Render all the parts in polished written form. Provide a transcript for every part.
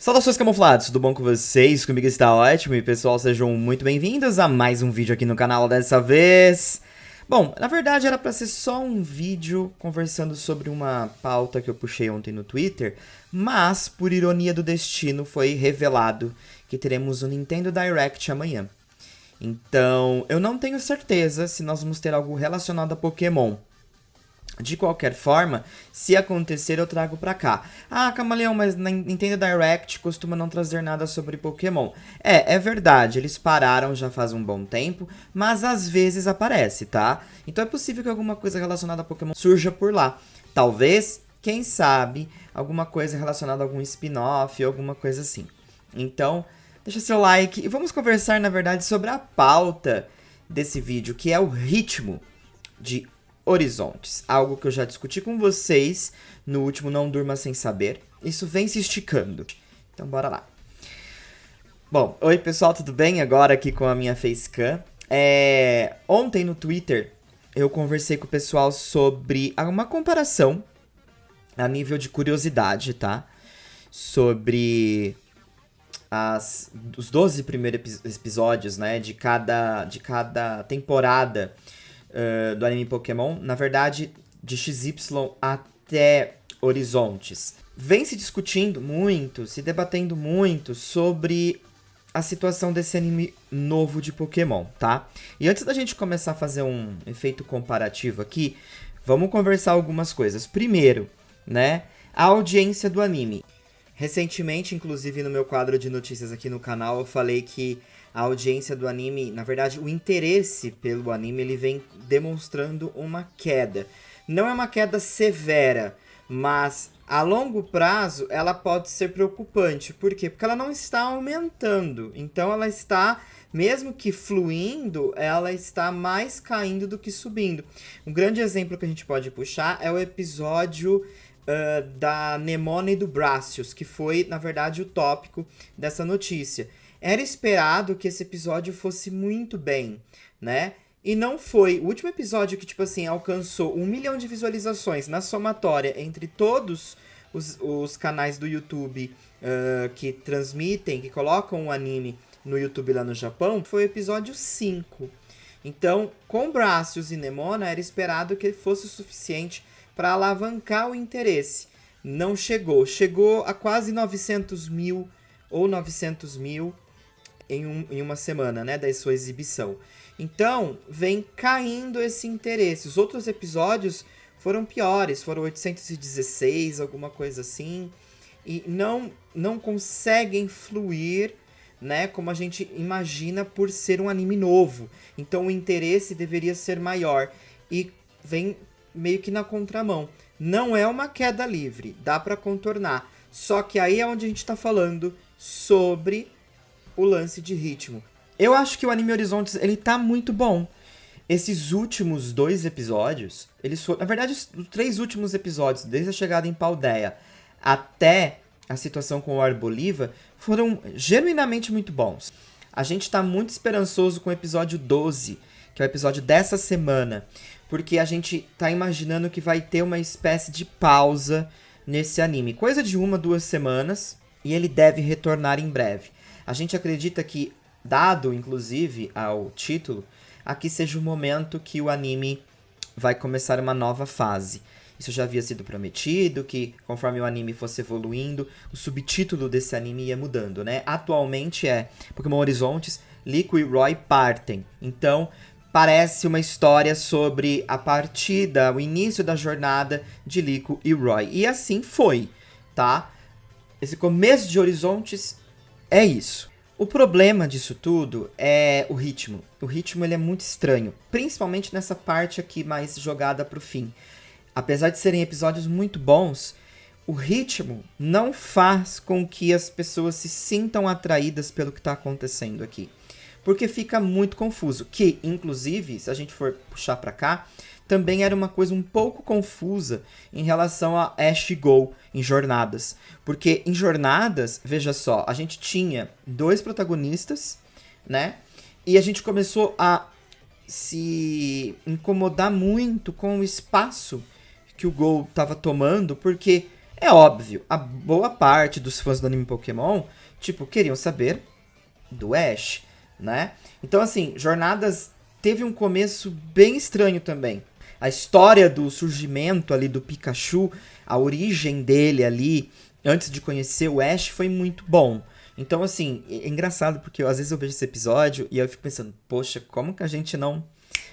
Saudações camuflados, tudo bom com vocês? Comigo está ótimo e pessoal, sejam muito bem-vindos a mais um vídeo aqui no canal dessa vez. Bom, na verdade era pra ser só um vídeo conversando sobre uma pauta que eu puxei ontem no Twitter, mas por ironia do destino foi revelado que teremos o Nintendo Direct amanhã. Então, eu não tenho certeza se nós vamos ter algo relacionado a Pokémon. De qualquer forma, se acontecer, eu trago pra cá. Ah, Camaleão, mas na Nintendo Direct costuma não trazer nada sobre Pokémon. É verdade, eles pararam já faz um bom tempo, mas às vezes aparece, tá? Então é possível que alguma coisa relacionada a Pokémon surja por lá. Talvez, quem sabe, alguma coisa relacionada a algum spin-off, alguma coisa assim. Então, deixa seu like e vamos conversar, na verdade, sobre a pauta desse vídeo, que é o ritmo de Horizontes, algo que eu já discuti com vocês no último Não Durma Sem Saber. Isso vem se esticando. Então bora lá. Bom, oi pessoal, tudo bem? Agora aqui com a minha facecam. Ontem no Twitter eu conversei com o pessoal sobre uma comparação a nível de curiosidade, tá? Sobre os 12 primeiros episódios, né, de cada temporada do anime Pokémon, na verdade, de XY até Horizontes. Vem se discutindo muito, se debatendo muito sobre a situação desse anime novo de Pokémon, tá? E antes da gente começar a fazer um efeito comparativo aqui, vamos conversar algumas coisas. Primeiro, né, a audiência do anime. Recentemente, inclusive no meu quadro de notícias aqui no canal, eu falei que a audiência do anime, na verdade, o interesse pelo anime, ele vem demonstrando uma queda. Não é uma queda severa, mas a longo prazo ela pode ser preocupante. Por quê? Porque ela não está aumentando. Então ela está, mesmo que fluindo, ela está mais caindo do que subindo. Um grande exemplo que a gente pode puxar é o episódio da Nemona e do Bracious, que foi, na verdade, o tópico dessa notícia. Era esperado que esse episódio fosse muito bem, né? E não foi. O último episódio que, tipo assim, alcançou 1 milhão de visualizações na somatória entre todos os canais do YouTube que transmitem, que colocam o anime no YouTube lá no Japão, foi o episódio 5. Então, com Bracious e Nemona, era esperado que fosse o suficiente para alavancar o interesse. Não chegou. Chegou a quase 900 mil ou 900 mil em uma semana, né, da sua exibição. Então, vem caindo esse interesse. Os outros episódios foram piores, foram 816, alguma coisa assim, e não conseguem fluir, né, como a gente imagina por ser um anime novo. Então, o interesse deveria ser maior e vem meio que na contramão. Não é uma queda livre, dá para contornar. Só que aí é onde a gente tá falando sobre o lance de ritmo. Eu acho que o anime Horizontes, ele tá muito bom. Esses últimos 2 episódios, eles foram, na verdade, os 3 últimos episódios, desde a chegada em Paldea até a situação com o Arboliva, foram genuinamente muito bons. A gente tá muito esperançoso com o episódio 12, que é o episódio dessa semana, porque a gente tá imaginando que vai ter uma espécie de pausa nesse anime. Coisa de 1, 2 semanas, e ele deve retornar em breve. A gente acredita que, dado inclusive ao título, aqui seja o momento que o anime vai começar uma nova fase. Isso já havia sido prometido, que conforme o anime fosse evoluindo, o subtítulo desse anime ia mudando, né? Atualmente é Pokémon Horizontes, Lico e Roy partem. Então, parece uma história sobre a partida, o início da jornada de Lico e Roy. E assim foi, tá? Esse começo de Horizontes é isso. O problema disso tudo é o ritmo. O ritmo ele é muito estranho, principalmente nessa parte aqui mais jogada pro fim. Apesar de serem episódios muito bons, o ritmo não faz com que as pessoas se sintam atraídas pelo que está acontecendo aqui. Porque fica muito confuso. Que, inclusive, se a gente for puxar pra cá, também era uma coisa um pouco confusa em relação a Ash Go em Jornadas. Porque em Jornadas, veja só, a gente tinha 2 protagonistas, né? E a gente começou a se incomodar muito com o espaço que o Go estava tomando, porque É óbvio, a boa parte dos fãs do anime Pokémon, tipo, queriam saber do Ash, né? Então, assim, Jornadas teve um começo bem estranho também. A história do surgimento ali do Pikachu, a origem dele ali, antes de conhecer o Ash, foi muito bom. Então, assim, é engraçado porque às vezes eu vejo esse episódio e eu fico pensando, poxa, como que a gente não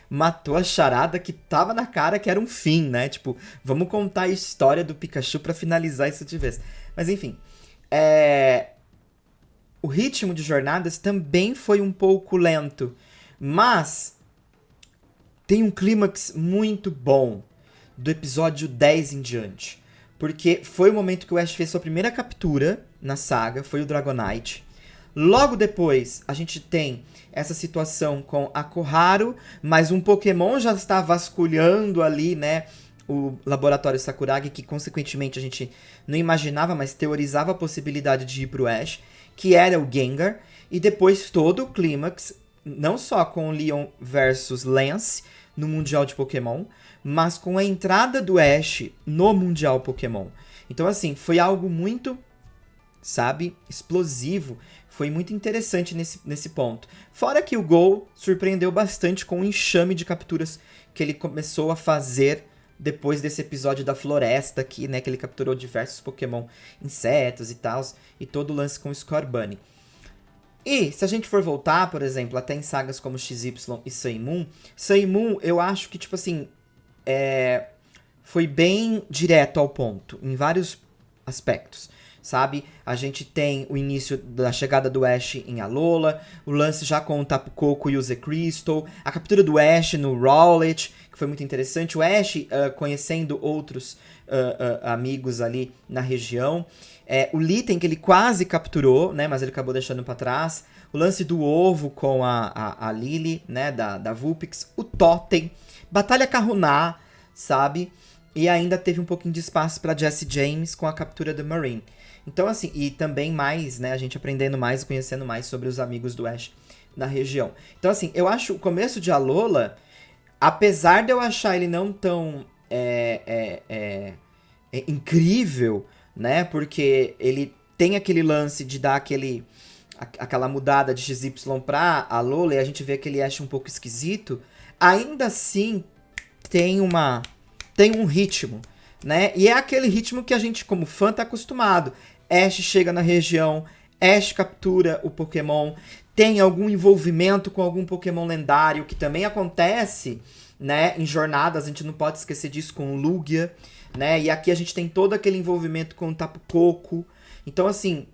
matou a charada que tava na cara que era um fim, né? Tipo, vamos contar a história do Pikachu pra finalizar isso de vez. Mas enfim, o ritmo de Jornadas também foi um pouco lento, mas tem um clímax muito bom do episódio 10 em diante. Porque foi o momento que o Ash fez sua primeira captura na saga, foi o Dragonite. Logo depois, a gente tem essa situação com a Koharu, mas um Pokémon já está vasculhando ali, né, o laboratório Sakuragi, que consequentemente a gente não imaginava, mas teorizava a possibilidade de ir pro Ash, que era o Gengar. E depois todo o clímax, não só com o Leon versus Lance no Mundial de Pokémon, mas com a entrada do Ash no Mundial Pokémon. Então, assim, foi algo muito, sabe, explosivo. Foi muito interessante nesse ponto. Fora que o Gol surpreendeu bastante com o enxame de capturas que ele começou a fazer depois desse episódio da floresta aqui, né? Que ele capturou diversos Pokémon, insetos e tal, e todo o lance com o Scorbunny. E, se a gente for voltar, por exemplo, até em sagas como XY e Sun Moon, eu acho que, tipo assim, foi bem direto ao ponto, em vários aspectos, sabe? A gente tem o início da chegada do Ash em Alola, o lance já com o Tapu Koko e o Z-Crystal, a captura do Ash no Rowlet, que foi muito interessante, o Ash conhecendo outros amigos ali na região, o Litten, que ele quase capturou, né, mas ele acabou deixando pra trás, o lance do ovo com a Lily, né, da Vulpix, o Totem, Batalha Karuná, sabe? E ainda teve um pouquinho de espaço pra Jessie James com a captura do Marine. Então, assim, e também mais, né, a gente aprendendo mais e conhecendo mais sobre os amigos do Ash na região. Então, assim, eu acho o começo de Alola, apesar de eu achar ele não tão incrível, né, porque ele tem aquele lance de dar aquela mudada de XY pra Alola e a gente vê aquele Ash um pouco esquisito, ainda assim tem um ritmo, né? E é aquele ritmo que a gente, como fã, tá acostumado. Ash chega na região, Ash captura o Pokémon, tem algum envolvimento com algum Pokémon lendário, que também acontece, né, em jornadas, a gente não pode esquecer disso com o Lugia, né? E aqui a gente tem todo aquele envolvimento com o Tapu Koko. Então, assim,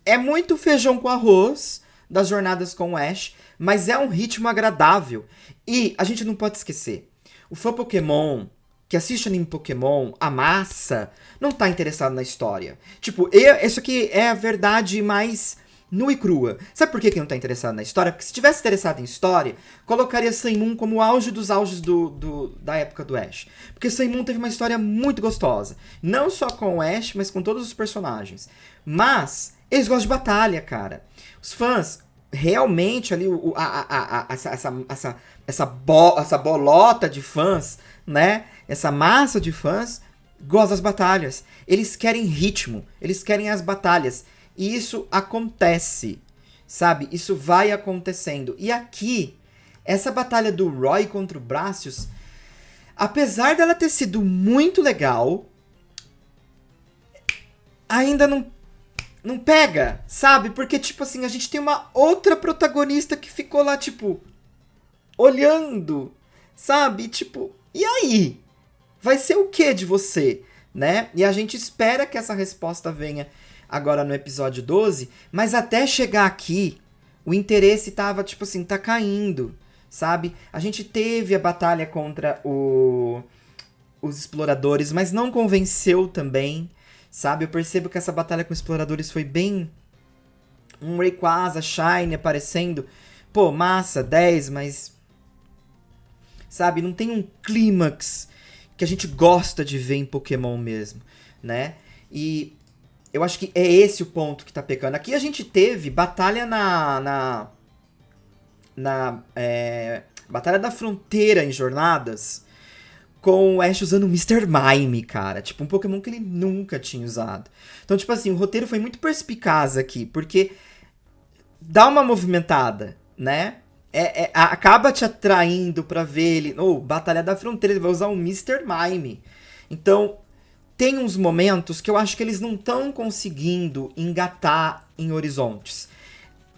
é muito feijão com arroz das jornadas com o Ash, mas é um ritmo agradável. E a gente não pode esquecer, o fã Pokémon que assiste anime Pokémon, a massa, não tá interessado na história. Tipo, isso aqui é a verdade mais nua e crua. Sabe por que não tá interessado na história? Porque se tivesse interessado em história, colocaria Sun Moon como o auge dos auges da época do Ash. Porque Sun Moon teve uma história muito gostosa. Não só com o Ash, mas com todos os personagens. Mas, eles gostam de batalha, cara. Os fãs, realmente, ali, essa bolota de fãs, né? Essa massa de fãs gosta das batalhas. Eles querem ritmo, eles querem as batalhas. E isso acontece, sabe? Isso vai acontecendo. E aqui, essa batalha do Roy contra o Bracius, apesar dela ter sido muito legal, ainda não pega, sabe? Porque, tipo assim, a gente tem uma outra protagonista que ficou lá, tipo, olhando, sabe? Tipo, e aí? Vai ser o que de você, né? E a gente espera que essa resposta venha agora no episódio 12, mas até chegar aqui, o interesse tava, tipo assim, tá caindo, sabe? A gente teve a batalha contra os exploradores, mas não convenceu também, sabe? Eu percebo que essa batalha com os exploradores foi bem um Rayquaza, Shine aparecendo. Pô, massa, 10, mas, sabe? Não tem um clímax que a gente gosta de ver em Pokémon mesmo, né? E eu acho que é esse o ponto que tá pecando. Aqui a gente teve batalha Batalha da Fronteira em Jornadas com o Ash usando o Mr. Mime, cara. Tipo, um Pokémon que ele nunca tinha usado. Então, tipo assim, o roteiro foi muito perspicaz aqui, porque dá uma movimentada, né? Acaba te atraindo pra ver ele. Batalha da Fronteira, ele vai usar o Mr. Mime. Então, tem uns momentos que eu acho que eles não estão conseguindo engatar em Horizontes.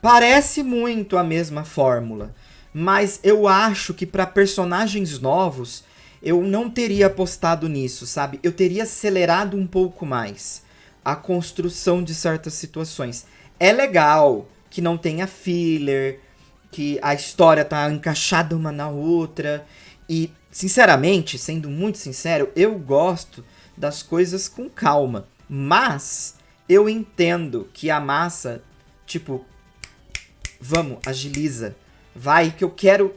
Parece muito a mesma fórmula, mas eu acho que para personagens novos eu não teria apostado nisso, sabe? Eu teria acelerado um pouco mais a construção de certas situações. É legal que não tenha filler, que a história tá encaixada uma na outra e, sinceramente, sendo muito sincero, eu gosto das coisas com calma, mas eu entendo que a massa, tipo, vamos, agiliza. Vai, que eu quero,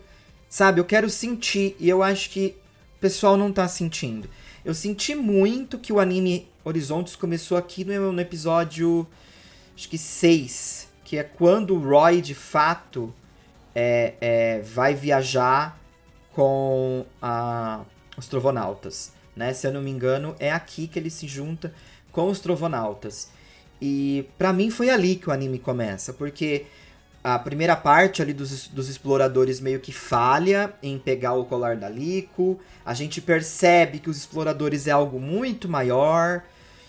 sabe, eu quero sentir. E eu acho que o pessoal não tá sentindo. Eu senti muito que o anime Horizontes começou aqui no episódio, acho que 6. Que é quando o Roy, de fato, vai viajar com os Trovonautas. Né? Se eu não me engano, é aqui que ele se junta com os Trovonautas. E pra mim foi ali que o anime começa, porque a primeira parte ali dos exploradores meio que falha em pegar o colar da Lico. A gente percebe que os exploradores é algo muito maior.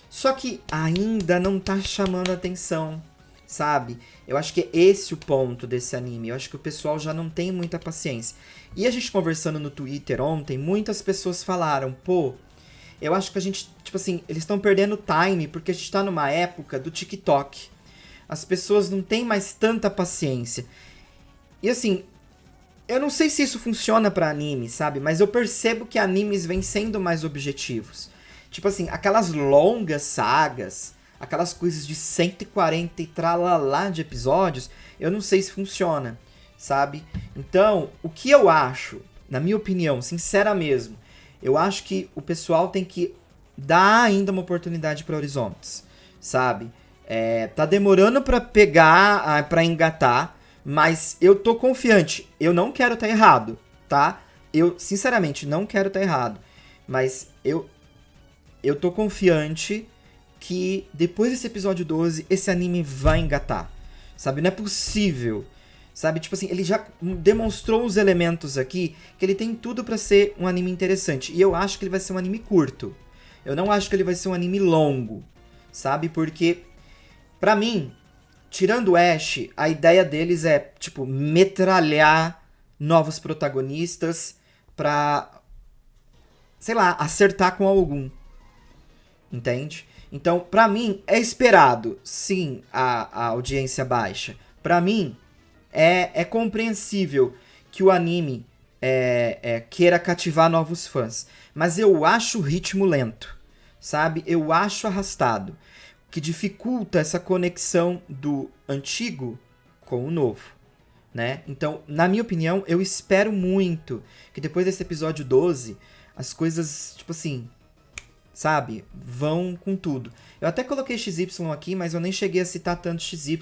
Só que ainda não tá chamando atenção, sabe? Eu acho que é esse o ponto desse anime. Eu acho que o pessoal já não tem muita paciência. E a gente conversando no Twitter ontem, muitas pessoas falaram, pô, eu acho que a gente, tipo assim, eles estão perdendo time porque a gente tá numa época do TikTok. As pessoas não têm mais tanta paciência. E assim, eu não sei se isso funciona pra anime, sabe? Mas eu percebo que animes vêm sendo mais objetivos. Tipo assim, aquelas longas sagas, aquelas coisas de 140 e tralalá de episódios, eu não sei se funciona, sabe? Então, o que eu acho, na minha opinião, sincera mesmo, eu acho que o pessoal tem que dar ainda uma oportunidade pra Horizontes, sabe? Tá demorando pra pegar, pra engatar, mas eu tô confiante. Eu não quero tá errado, tá? Eu, sinceramente, não quero tá errado. Mas eu tô confiante que depois desse episódio 12, esse anime vai engatar. Sabe? Não é possível. Sabe? Tipo assim, ele já demonstrou os elementos aqui que ele tem tudo pra ser um anime interessante. E eu acho que ele vai ser um anime curto. Eu não acho que ele vai ser um anime longo. Sabe? Porque pra mim, tirando o Ash, a ideia deles é, tipo, metralhar novos protagonistas pra, sei lá, acertar com algum. Entende? Então, pra mim, é esperado, sim, a audiência baixa. Pra mim, é compreensível que o anime queira cativar novos fãs. Mas eu acho o ritmo lento, sabe? Eu acho arrastado, que dificulta essa conexão do antigo com o novo, né? Então, na minha opinião, eu espero muito que depois desse episódio 12, as coisas, tipo assim, sabe, vão com tudo. Eu até coloquei XY aqui, mas eu nem cheguei a citar tanto XY.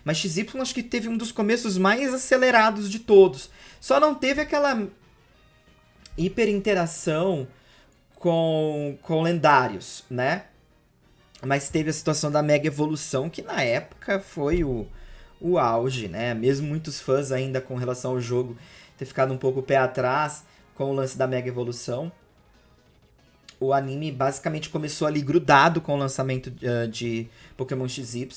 Mas XY acho que teve um dos começos mais acelerados de todos. Só não teve aquela hiperinteração com lendários, né? Mas teve a situação da Mega Evolução, que na época foi o auge, né? Mesmo muitos fãs ainda com relação ao jogo ter ficado um pouco pé atrás com o lance da Mega Evolução. O anime basicamente começou ali grudado com o lançamento de Pokémon XY.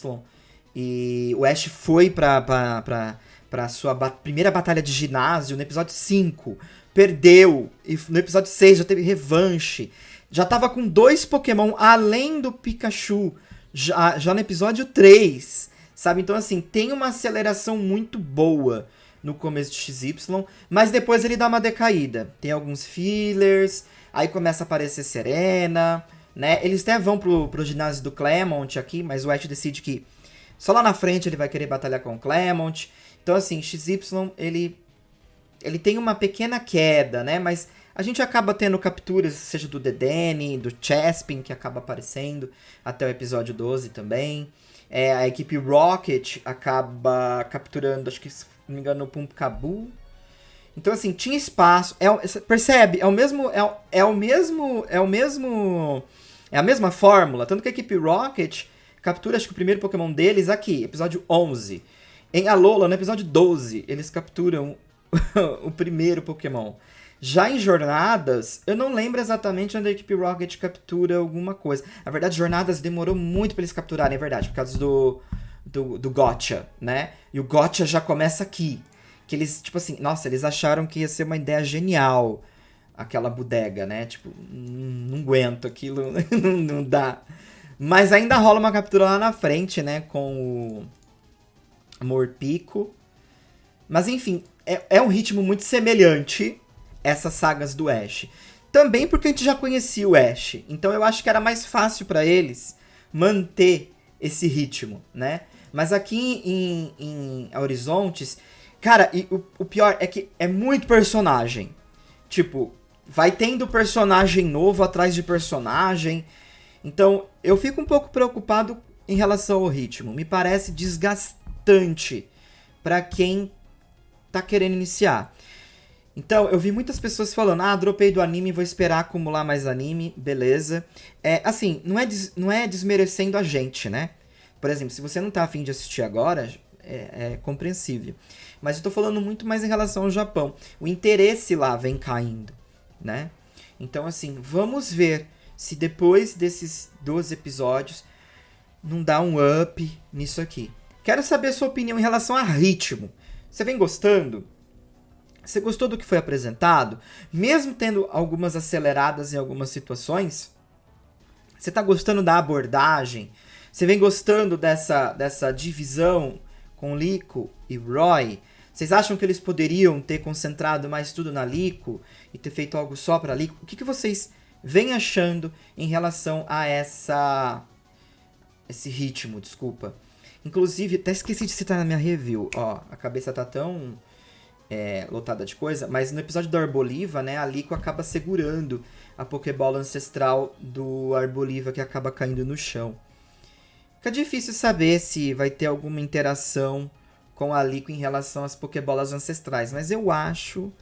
E o Ash foi pra sua primeira batalha de ginásio no episódio 5. Perdeu. E no episódio 6 já teve revanche. Já tava com 2 Pokémon além do Pikachu. Já no episódio 3. Sabe? Então, assim, tem uma aceleração muito boa no começo de XY. Mas depois ele dá uma decaída. Tem alguns fillers. Aí começa a aparecer Serena, né? Eles até vão pro ginásio do Clemont aqui, mas o Ash decide que só lá na frente ele vai querer batalhar com o Clemont. Então, assim, XY, ele tem uma pequena queda, né? Mas a gente acaba tendo capturas, seja do Dedenne, do Chespin, que acaba aparecendo até o episódio 12 também. A equipe Rocket acaba capturando, acho que, se não me engano, o Pumpkaboo. Então, assim, tinha espaço. Percebe? É a mesma fórmula. Tanto que a equipe Rocket captura, acho que o primeiro Pokémon deles aqui, episódio 11. Em Alola, no episódio 12, eles capturam o primeiro Pokémon. Já em Jornadas, eu não lembro exatamente onde a equipe Rocket captura alguma coisa. Na verdade, Jornadas demorou muito pra eles capturarem, é verdade, por causa do Gotcha, né? E o Gotcha já começa aqui. Que eles, tipo assim, nossa, eles acharam que ia ser uma ideia genial aquela bodega, né? Tipo, não aguento aquilo, não dá. Mas ainda rola uma captura lá na frente, né? Com o Morpico. Mas enfim, é um ritmo muito semelhante essas sagas do Ash. Também porque a gente já conhecia o Ash. Então eu acho que era mais fácil pra eles manter esse ritmo, né? Mas aqui em Horizontes, cara, e o pior é que é muito personagem. Tipo, vai tendo personagem novo atrás de personagem. Então, eu fico um pouco preocupado em relação ao ritmo. Me parece desgastante pra quem tá querendo iniciar. Então, eu vi muitas pessoas falando, dropei do anime, vou esperar acumular mais anime, beleza. Assim, não é desmerecendo a gente, né? Por exemplo, se você não tá afim de assistir agora, é compreensível. Mas eu tô falando muito mais em relação ao Japão. O interesse lá vem caindo, né? Então, assim, vamos ver se depois desses 12 episódios não dá um up nisso aqui. Quero saber a sua opinião em relação a ritmo. Você vem gostando? Você gostou do que foi apresentado? Mesmo tendo algumas aceleradas em algumas situações, você tá gostando da abordagem? Você vem gostando dessa divisão com Liko e Roy? Vocês acham que eles poderiam ter concentrado mais tudo na Liko e ter feito algo só pra Liko? O que vocês vêm achando em relação a esse ritmo, desculpa. Inclusive, até esqueci de citar na minha review, ó, a cabeça tá tão lotada de coisa, mas no episódio do Arboliva, né, a Liko acaba segurando a Pokébola ancestral do Arboliva que acaba caindo no chão. Fica difícil saber se vai ter alguma interação com a Liko em relação às Pokébolas ancestrais, mas eu acho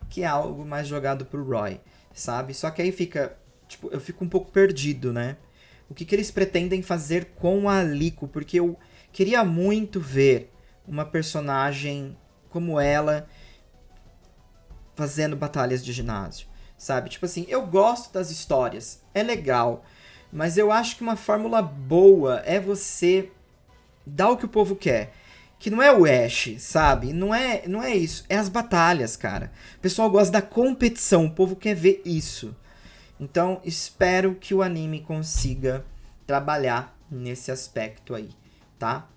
que é algo mais jogado pro Roy, sabe? Só que aí fica, tipo, eu fico um pouco perdido, né? O que eles pretendem fazer com a Liko, porque eu queria muito ver uma personagem como ela fazendo batalhas de ginásio, sabe? Tipo assim, eu gosto das histórias, é legal, mas eu acho que uma fórmula boa é você dar o que o povo quer. Que não é o Ash, sabe? Não é isso. É as batalhas, cara. O pessoal gosta da competição, o povo quer ver isso. Então, espero que o anime consiga trabalhar nesse aspecto aí, tá?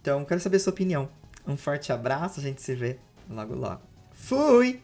Então, quero saber a sua opinião. Um forte abraço, a gente se vê logo logo. Fui!